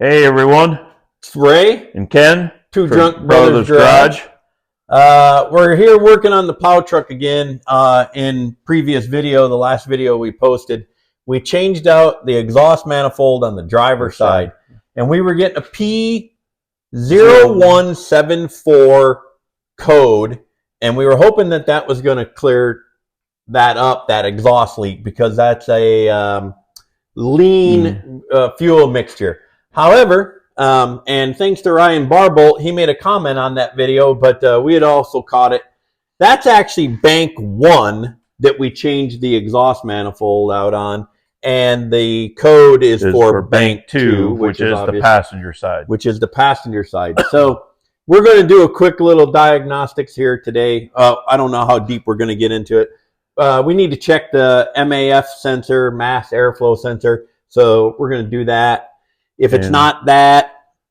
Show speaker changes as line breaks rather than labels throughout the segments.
Hey everyone,
It's Ray,
and Ken,
Two
from
Drunk Brothers Garage. We're here working on the plow truck again. In previous video, the last video we posted, we changed out the exhaust manifold on the driver's side, and we were getting a P0174 code, and we were hoping that that was going to clear that up, that exhaust leak, because that's a lean fuel mixture. However, and thanks to Ryan Barbolt, he made a comment on that video, but we had also caught it. That's actually bank 1 that we changed the exhaust manifold out on, and the code is for bank 2,
which is the passenger side.
Which is the passenger side. So we're going to do a quick little diagnostics here today. I don't know how deep we're going to get into it. We need to check the MAF sensor, mass airflow sensor. So we're going to do that. If it's not that,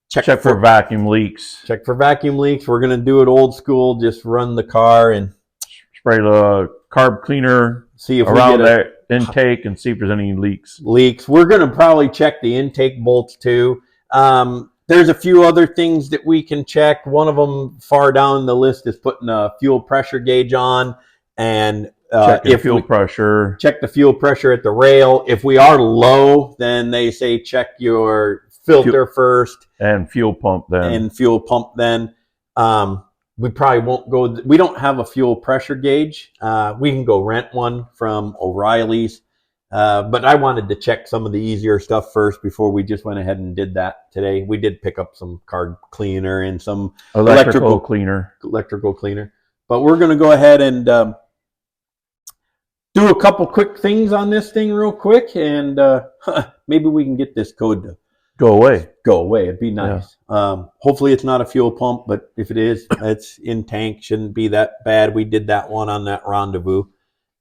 check
for vacuum leaks.
Check for vacuum leaks. We're going to do it old school. Just run the car and
spray the carb cleaner
see if
around the intake and see if there's any leaks.
We're going to probably check the intake bolts too. There's a few other things that we can check. One of them far down the list is putting a fuel pressure gauge on and
check the fuel pressure.
Check the fuel pressure at the rail. If we are low, then they say check your filter first.
And fuel pump then.
We probably won't go. We don't have a fuel pressure gauge. We can go rent one from O'Reilly's. But I wanted to check some of the easier stuff first before we just went ahead and did that today. We did pick up some carb cleaner and some electrical cleaner. But we're going to go ahead and do a couple quick things on this thing real quick, and maybe we can get this code to
go away.
It'd be nice. Yeah. Hopefully it's not a fuel pump, but if it is, it's in tank. Shouldn't be that bad. We did that one on that rendezvous.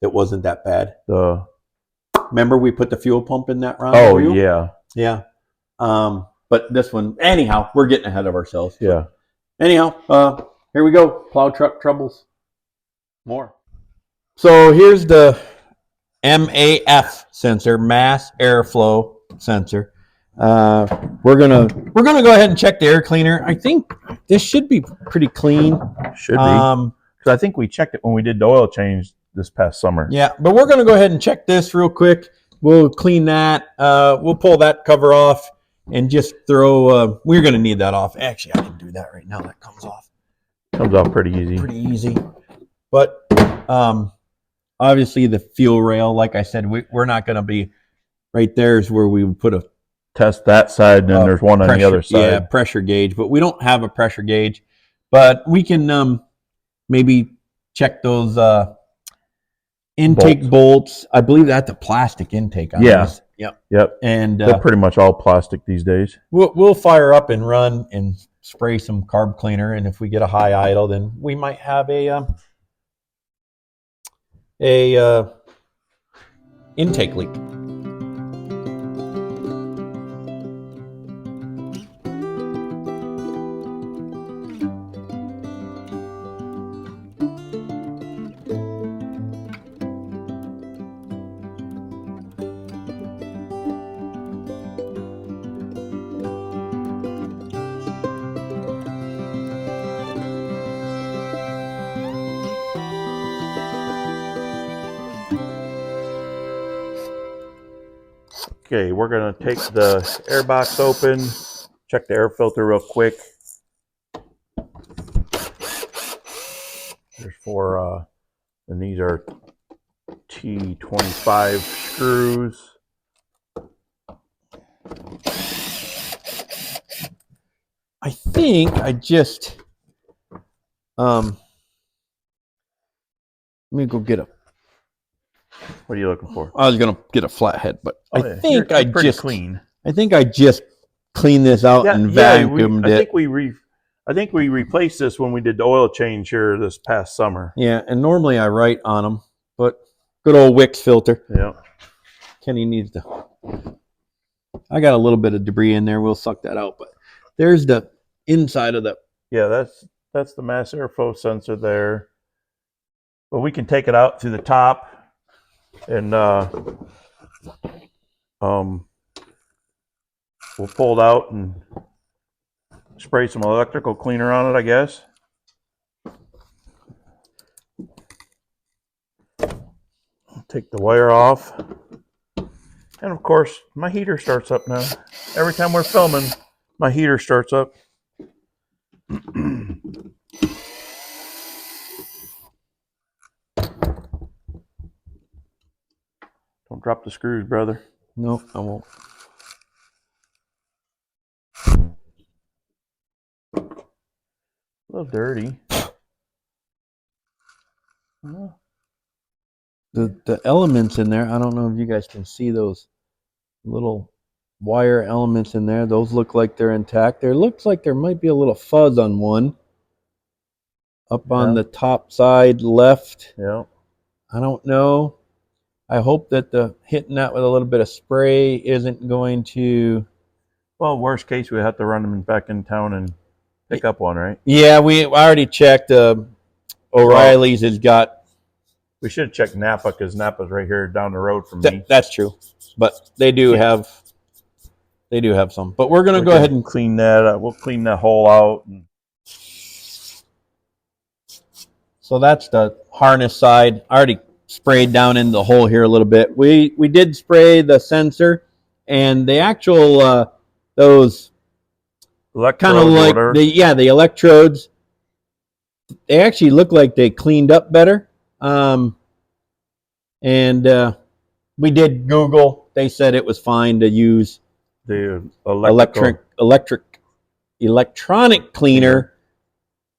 It wasn't that bad. Remember we put the fuel pump in that rendezvous?
Oh, yeah.
Yeah. But this one, anyhow, we're getting ahead of ourselves.
Yeah.
Anyhow, here we go. Plow truck troubles. More. So here's the MAF sensor, mass airflow sensor. We're gonna go ahead and check the air cleaner. I think this should be pretty clean.
Should be. Because I think we checked it when we did the oil change this past summer.
Yeah, but we're gonna go ahead and check this real quick. We'll clean that. We'll pull that cover off and just throw. We're gonna need that off. Actually, I can do that right now. That comes off.
Comes off pretty easy.
But obviously the fuel rail, like I said, we're not gonna be right there. Is where we would put a
test that side, and then there's one on the other side.
Yeah, pressure gauge, but we don't have a pressure gauge. But we can maybe check those intake bolts. I believe that's a plastic intake on this.
Yep.
And
they're pretty much all plastic these days.
We'll fire up and run and spray some carb cleaner, and if we get a high idle, then we might have a intake leak.
Okay, we're going to take the air box open, check the air filter real quick. There's 4, and these are T25 screws.
I think I just, let me go get a.
What are you looking for?
I was gonna get a flathead, but I think I just
clean.
I think I just cleaned this out and vacuumed it.
I think we replaced this when we did the oil change here this past summer.
Yeah, and normally I write on them, but good old Wix filter.
Yeah.
Kenny needs to. I got a little bit of debris in there. We'll suck that out, but there's the inside of the.
Yeah, that's the mass airflow sensor there. But we can take it out through the top. And we'll pull it out and spray some electrical cleaner on it, I guess. Take the wire off. And of course, my heater starts up now. Every time we're filming, my heater starts up. Don't drop the screws, brother.
No, I won't.
A little dirty.
The elements in there, I don't know if you guys can see those little wire elements in there. Those look like they're intact. There looks like there might be a little fuzz on one up on the top side left.
Yeah.
I don't know. I hope that the hitting that with a little bit of spray isn't going to.
Well, worst case, we have to run them back in town and pick up one, right?
Yeah, I already checked. O'Reilly's has got.
We should check Napa because Napa's right here down the road from me.
That's true, but they do have some. But we're gonna go ahead and
clean that up. We'll clean that hole out.
So that's the harness side. I already sprayed down in the hole here a little bit. We did spray the sensor and the actual those kind of like the electrodes. They actually look like they cleaned up better. And we did Google. They said it was fine to use
the
electronic cleaner.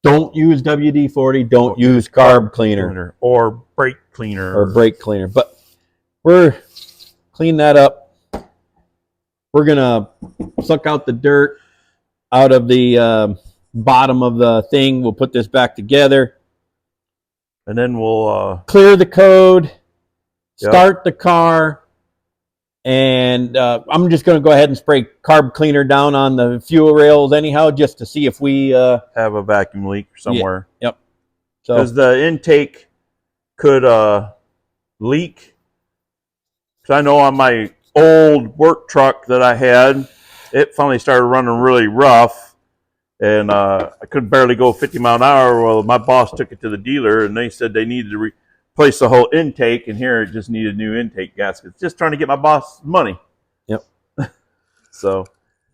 Don't use WD-40. Don't use carb cleaner
or brake cleaner.
But we're clean that up. We're gonna suck out the dirt out of the bottom of the thing. We'll put this back together,
and then we'll
clear the code, start the car, and I'm just going to go ahead and spray carb cleaner down on the fuel rails anyhow, just to see if we
have a vacuum leak somewhere.
Yeah. Yep. So
because the intake could leak. Because I know on my old work truck that I had, it finally started running really rough, and I could barely go 50 mile an hour. Well, my boss took it to the dealer, and they said they needed to replace the whole intake, and here it just needed new intake gaskets. Just trying to get my boss money.
Yep.
So,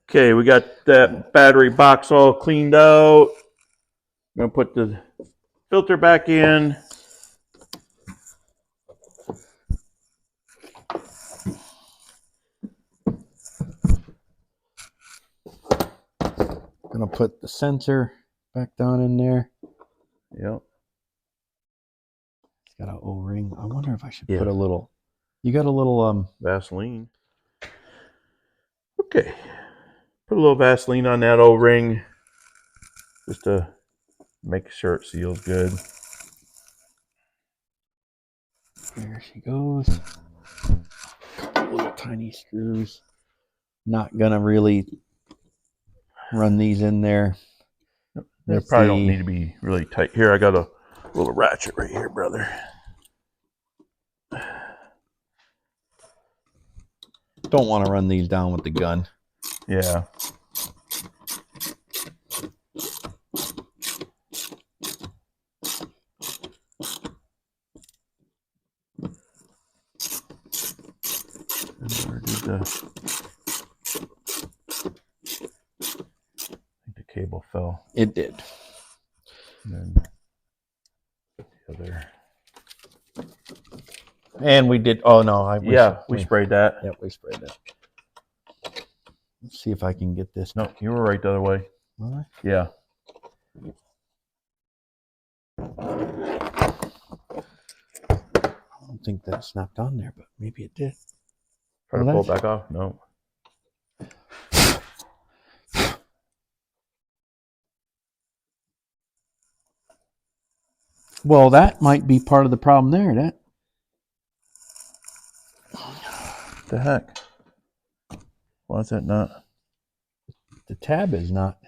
okay, we got that battery box all cleaned out. I'm going to put the filter back in.
Gonna put the sensor back down in there.
Yep.
It's got an O-ring. I wonder if I should put a little. You got a little
Vaseline. Okay. Put a little Vaseline on that O-ring just to make sure it seals good.
There she goes. A couple little tiny screws. Not gonna really run these in there.
They probably don't need to be really tight. Here, I got a little ratchet right here, brother.
Don't want to run these down with the gun.
Yeah. And where did I think the cable fell.
It did.
And then the other.
And we did. Oh no!
We sprayed that.
Yep, we sprayed that. Let's see if I can get this.
No, you were right the other way.
Was I?
Yeah.
I don't think that snapped on there, but maybe it did.
Try to pull it back off. No.
Well, that might be part of the problem there. That.
What the heck? Why is that not?
The tab is not.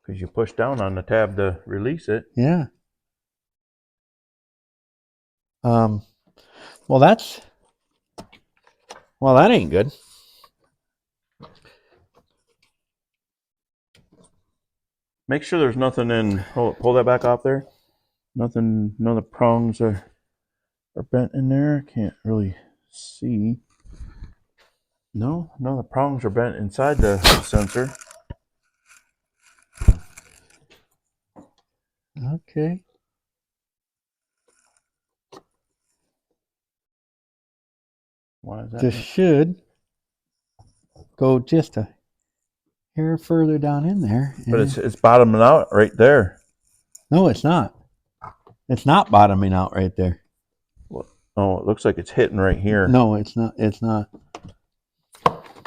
Because you push down on the tab to release it.
Yeah. Well, that ain't good.
Make sure there's nothing in. Pull that back off there. Nothing. None of the prongs are bent in there. Can't really see. No, none of the prongs are bent inside the sensor.
Okay.
Why is that?
This should go just a hair further down in there.
But it's bottoming out right there.
No, it's not. It's not bottoming out right there.
Oh, it looks like it's hitting right here.
No, it's not. It's not.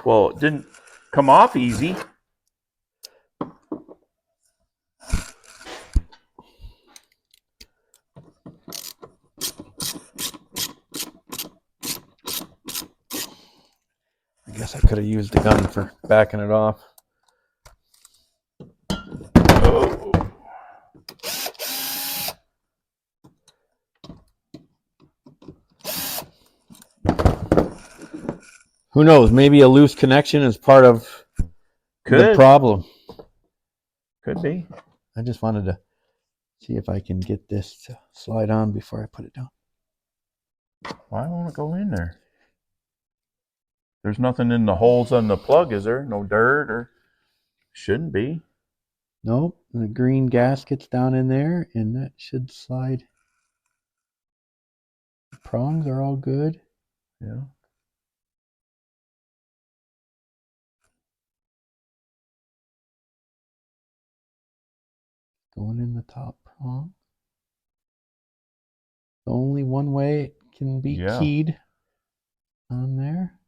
Well, it didn't come off easy.
I guess I could have used the gun for backing it off.
Oh.
Who knows? Maybe a loose connection is part of the problem.
Could be.
I just wanted to see if I can get this to slide on before I put it down.
Why won't it go in there? There's nothing in the holes on the plug, is there? No dirt or shouldn't be.
Nope. The green gasket's down in there, and that should slide. The prongs are all good.
Yeah.
Going in the top prong. Only one way it can be keyed on there.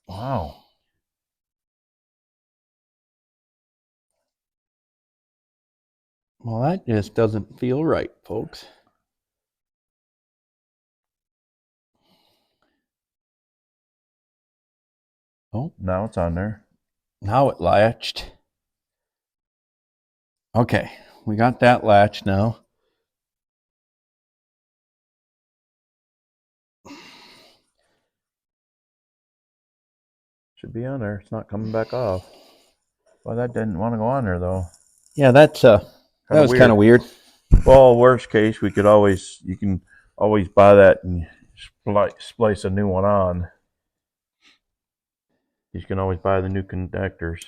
Wow.
Well, that just doesn't feel right, folks. Oh,
now it's on there.
Now it latched. Okay, we got that latch now.
Should be on there. It's not coming back off. Well, that didn't want to go on there though.
Yeah, that was kind of weird.
Well, worst case, you can always buy that and splice a new one on. You can always buy the new connectors.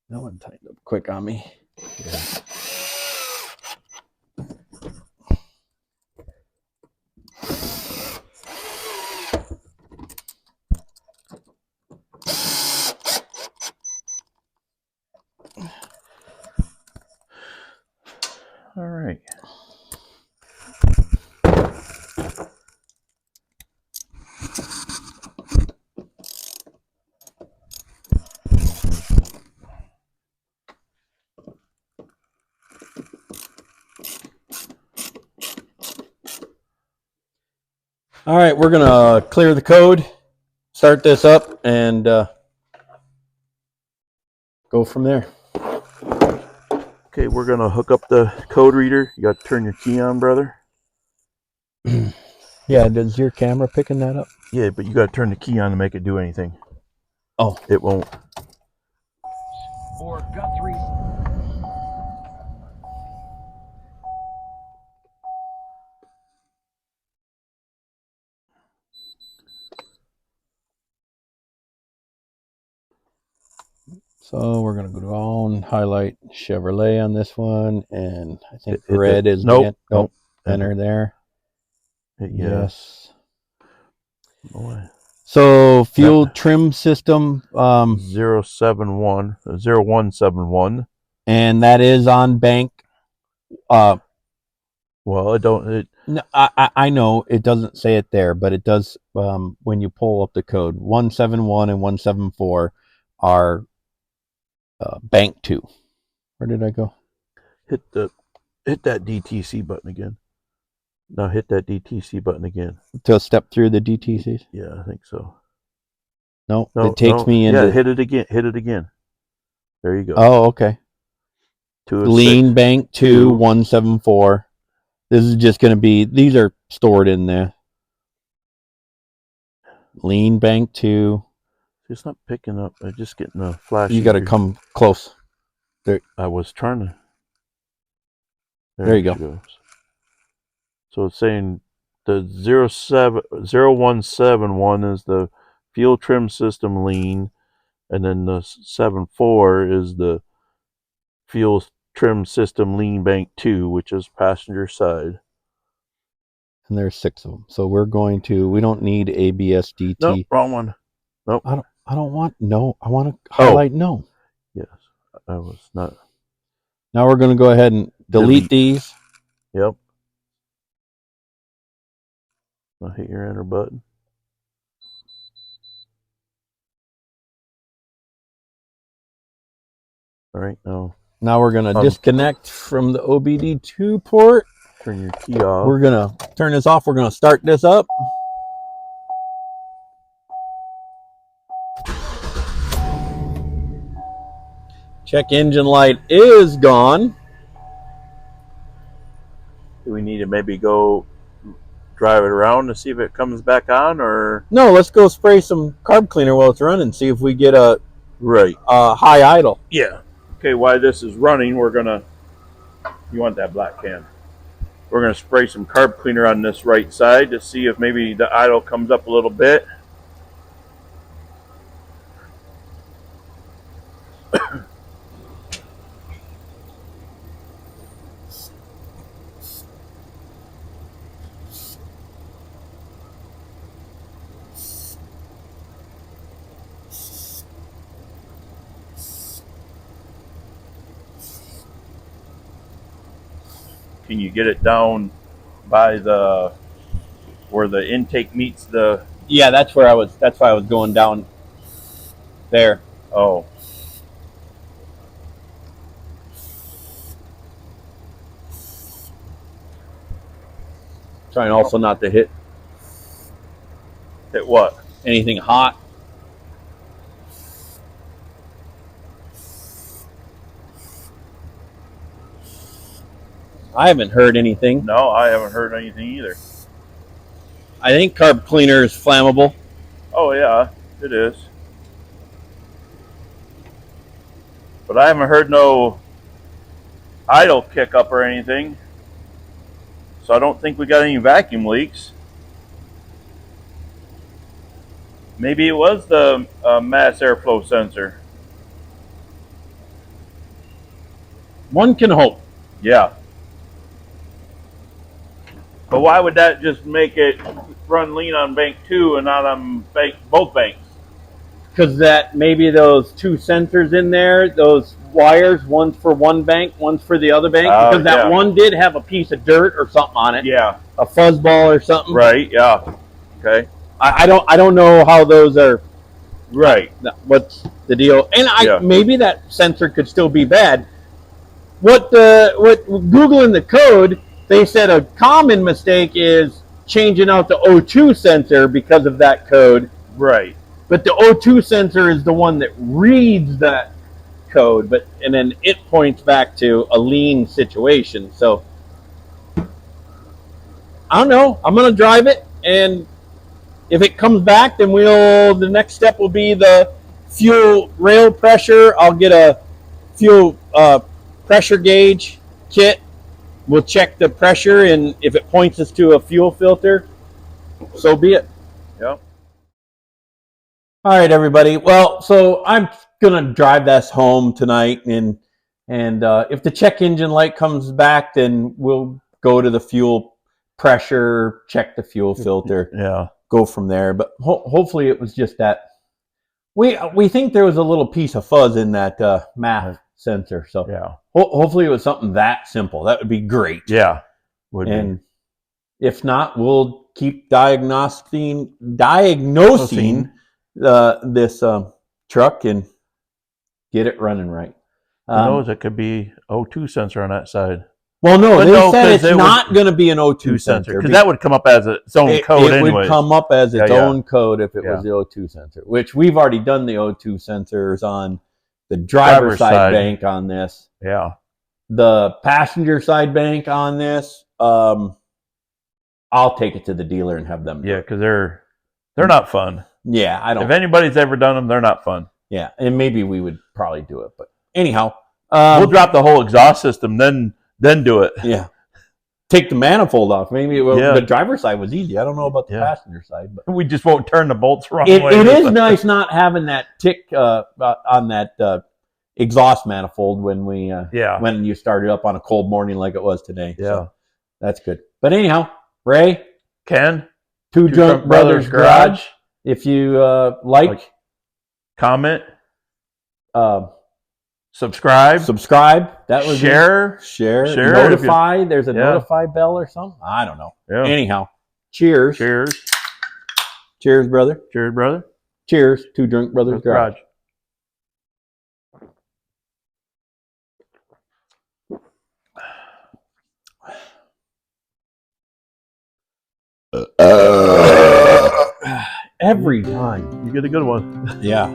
That one tightened up quick on me.
Yeah. All right.
All right, we're gonna clear the code, start this up, and go from there.
Okay, we're gonna hook up the code reader. You got to turn your key on, brother.
Yeah, does your camera picking that up?
Yeah, but you got to turn the key on to make it do anything.
Oh,
it won't.
Or Guthrie.
so we're gonna go down, highlight Chevrolet on this one, and I think red is
nope.
Enter there. Yes.
Boy.
So fuel trim system
071, and that is
on bank
Well, it don't.
No, I know it doesn't say it there, but it does when you pull up the code. 171 and 174 are bank 2. Where did I go?
Hit that DTC button again. Now hit that DTC button again.
To step through the DTCs?
Yeah, I think so.
No, it takes me into.
Yeah, hit it again. Hit it again. There you go.
Oh, okay. Lean Bank 2 174. This is just going to be. These are stored in there. Lean Bank 2.
It's not picking up. I'm just getting a flash.
You got to come close.
There. I was trying to.
There you go.
Goes. So it's saying the 0171 is the fuel trim system lean, and then the 74 is the fuel trim system lean bank 2, which is passenger side.
And there's 6 of them. So we're going to. We don't need ABS DT.
Nope, wrong one. Nope.
I don't want no. I want to highlight no.
Yes, I was not.
Now we're going to go ahead and delete these.
Yep. I'll hit your enter button. All right,
now we're going to disconnect from the OBD2 port.
Turn your key off.
We're going to turn this off. We're going to start this up. Check engine light is gone.
Do we need to maybe go drive it around to see if it comes back on, or
no? Let's go spray some carb cleaner while it's running. See if we get a high idle.
Yeah. Okay. While this is running, we're gonna. You want that black can? We're gonna spray some carb cleaner on this right side to see if maybe the idle comes up a little bit. Can you get it down by where the intake meets the?
Yeah, that's where I was. That's why I was going down there.
Oh.
Trying also not to hit
what?
Anything hot. I haven't heard anything.
No, I haven't heard anything either.
I think carb cleaner is flammable.
Oh yeah, it is. But I haven't heard no idle kick up or anything. So I don't think we got any vacuum leaks. Maybe it was the mass airflow sensor.
One can hope.
Yeah. But why would that just make it run lean on bank 2 and not on both banks?
Because that maybe those 2 sensors in there, those wires, one's for one bank, one's for the other bank. Because that one did have a piece of dirt or something on it.
Yeah.
A fuzzball or something.
Right. Yeah. Okay.
I don't know how those are.
Right.
What's the deal? And maybe that sensor could still be bad. What Googling the code, they said a common mistake is changing out the O2 sensor because of that code.
Right.
But the O2 sensor is the one that reads that code, and then it points back to a lean situation. So I don't know. I'm gonna drive it, and if it comes back, then the next step will be the fuel rail pressure. I'll get a fuel pressure gauge kit. We'll check the pressure, and if it points us to a fuel filter, so be it.
Yep.
All right, everybody. Well, so I'm gonna drive this home tonight, and if the check engine light comes back, then we'll go to the fuel pressure, check the fuel filter, go from there. But hopefully, it was just that we think there was a little piece of fuzz in that sensor. So
Yeah.
hopefully it was something that simple. That would be great.
Yeah. Would
And
be.
if not, we'll keep diagnosing this truck and get it running right.
Who knows? It could be O2 sensor on that side.
Well, no,
But
they
no,
said
'cause
it's
it
not
would-
going to be an O2 sensor.
Because that would come up as its own code
It
anyways.
would come up as its
Yeah, yeah.
own code if it was the O2 sensor, which we've already done the O2 sensors on the driver's side bank on this.
Yeah.
The passenger side bank on this, I'll take it to the dealer and have them do
Yeah,
it.
because they're not fun.
Yeah, I don't.
If anybody's ever done them, they're not fun.
Yeah, and maybe we would probably do it, but anyhow,
We'll drop the whole exhaust system, then do it.
Yeah, take the manifold off. Maybe
Yeah.
the driver's side was easy. I don't know about the
Yeah.
passenger side, but
We just won't turn the bolts wrong
it
way.
is nice not having that tick on that exhaust manifold when we
Yeah.
when you started up on a cold morning like it was today.
Yeah.
So that's good. But anyhow, Ray,
Ken,
Two Drunk Brothers Garage. If you like,
comment,
uh,
subscribe,
that would
share,
share,
Share,
notify. There's a
Yeah.
notify bell or something. I don't know.
Yeah.
Anyhow, cheers,
Cheers,
brother.
cheers, brother.
Cheers, Two Drunk Brothers Garage. Every time.
You get a good one.
Yeah.